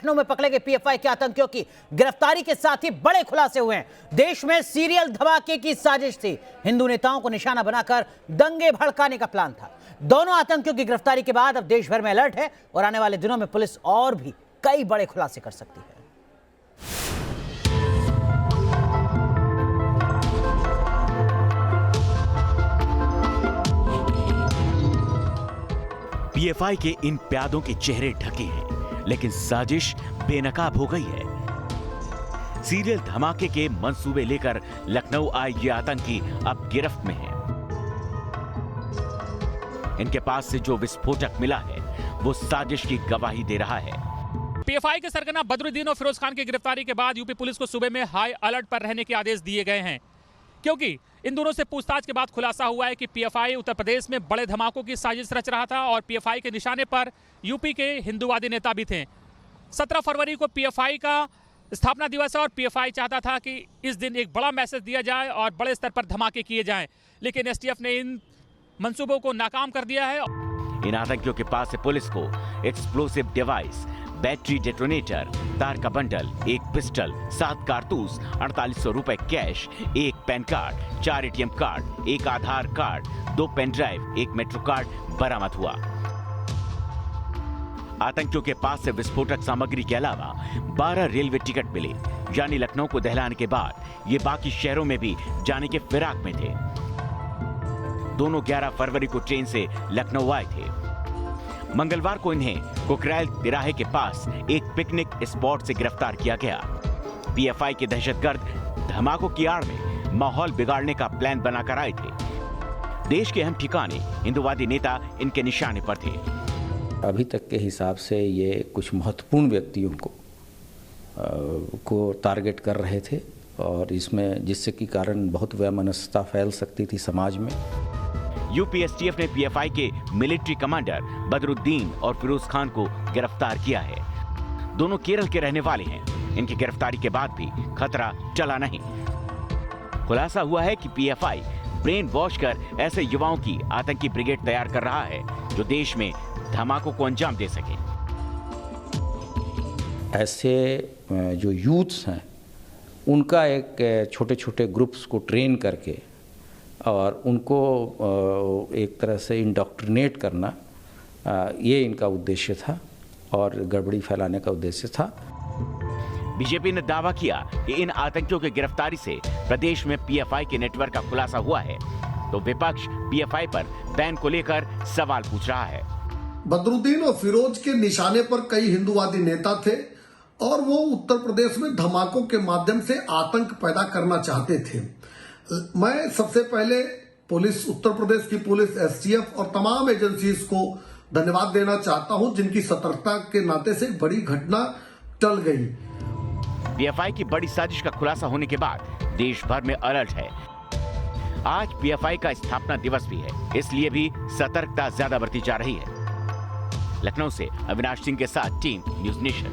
लखनऊ में पकड़े गए पीएफआई के आतंकियों की गिरफ्तारी के साथ ही बड़े खुलासे हुए हैं। देश में सीरियल धमाके की साजिश थी। हिंदू नेताओं को निशाना बनाकर दंगे भड़काने का प्लान था। दोनों आतंकियों की गिरफ्तारी के बाद अब देश भर में अलर्ट है और आने वाले दिनों में पुलिस और भी कई बड़े खुलासे कर सकती है। पीएफआई के इन प्यादों के चेहरे ढके हैं, लेकिन साजिश बेनकाब हो गई है। सीरियल धमाके के मंसूबे लेकर लखनऊ आए ये आतंकी अब गिरफ्त में हैं। इनके पास से जो विस्फोटक मिला है वो साजिश की गवाही दे रहा है। पीएफआई के सरगना बदरुद्दीन और फिरोज खान की गिरफ्तारी के बाद यूपी पुलिस को सूबे में हाई अलर्ट पर रहने के आदेश दिए गए हैं, क्योंकि इन दोनों से पूछताछ के बाद खुलासा हुआ है कि पीएफआई उत्तर प्रदेश में बड़े धमाकों की साजिश रच रहा था और पीएफआई के निशाने पर यूपी के हिंदूवादी नेता भी थे। 17 फरवरी को पीएफआई का स्थापना दिवस है और पीएफआई चाहता था कि इस दिन एक बड़ा मैसेज दिया जाए और बड़े स्तर पर धमाके किए जाएं, लेकिन एसटीएफ ने इन मंसूबों को नाकाम कर दिया है। इन आतंकियों के पास से पुलिस को एक्सप्लोसिव डिवाइस, बैटरी डेटोनेटर, तार का बंडल, एक पिस्टल, 7 कारतूस, 4800 रुपए कैश, एक पैन कार्ड, 4 एटीएम कार्ड, एक आधार कार्ड, 2 पेन ड्राइव, एक मेट्रो कार्ड बरामद हुआ। आतंकियों के पास से विस्फोटक सामग्री के अलावा 12 रेलवे टिकट मिले, यानी लखनऊ को दहलाने के बाद ये बाकी शहरों में भी जाने के फिराक में थे। दोनों 11 फरवरी को ट्रेन से लखनऊ आए थे। मंगलवार को इन्हें कुकराइल तिराहे के पास एक पिकनिक स्पॉट से गिरफ्तार किया गया। पीएफआई के दहशतगर्द धमाकों की आड़ में माहौल बिगाड़ने का प्लान बनाकर आए थे। देश के अहम ठिकाने हिंदूवादी नेता इनके निशाने पर थे। अभी तक के हिसाब से ये कुछ महत्वपूर्ण व्यक्तियों को टारगेट कर रहे थे और इसमें जिससे कि कारण बहुत वैमनस्यता फैल सकती थी समाज में। यूपीएसटीएफ ने पीएफआई के मिलिट्री कमांडर बदरुद्दीन और फिरोज खान को गिरफ्तार किया है। दोनों केरल के रहने वाले हैं। इनकी गिरफ्तारी के बाद भी खतरा टला नहीं। खुलासा हुआ है कि पीएफआई ब्रेन वॉश कर ऐसे युवाओं की आतंकी ब्रिगेड तैयार कर रहा है जो देश में धमाकों को अंजाम दे सके। ऐसे जो यूथ्स हैं उनका एक छोटे छोटे ग्रुप्स को ट्रेन करके और उनको एक तरह से इंडोक्ट्रिनेट करना, ये इनका उद्देश्य था और गड़बड़ी फैलाने का उद्देश्य था। बीजेपी ने दावा किया कि इन आतंकियों की गिरफ्तारी से प्रदेश में पीएफआई के नेटवर्क का खुलासा हुआ है, तो विपक्ष पीएफआई पर बैन को लेकर सवाल पूछ रहा है। बदरुद्दीन और फिरोज के निशाने पर कई हिंदूवादी नेता थे और वो उत्तर प्रदेश में धमाकों के माध्यम से आतंक पैदा करना चाहते थे। मैं सबसे पहले पुलिस, उत्तर प्रदेश की पुलिस, एसटीएफ और तमाम एजेंसीज को धन्यवाद देना चाहता हूं जिनकी सतर्कता के नाते से बड़ी घटना टल गई। पीएफआई की बड़ी साजिश का खुलासा होने के बाद देश भर में अलर्ट है। आज पीएफआई का स्थापना दिवस भी है, इसलिए भी सतर्कता ज्यादा बरती जा रही है। लखनऊ से अविनाश सिंह के साथ टीम न्यूज़ नेशन।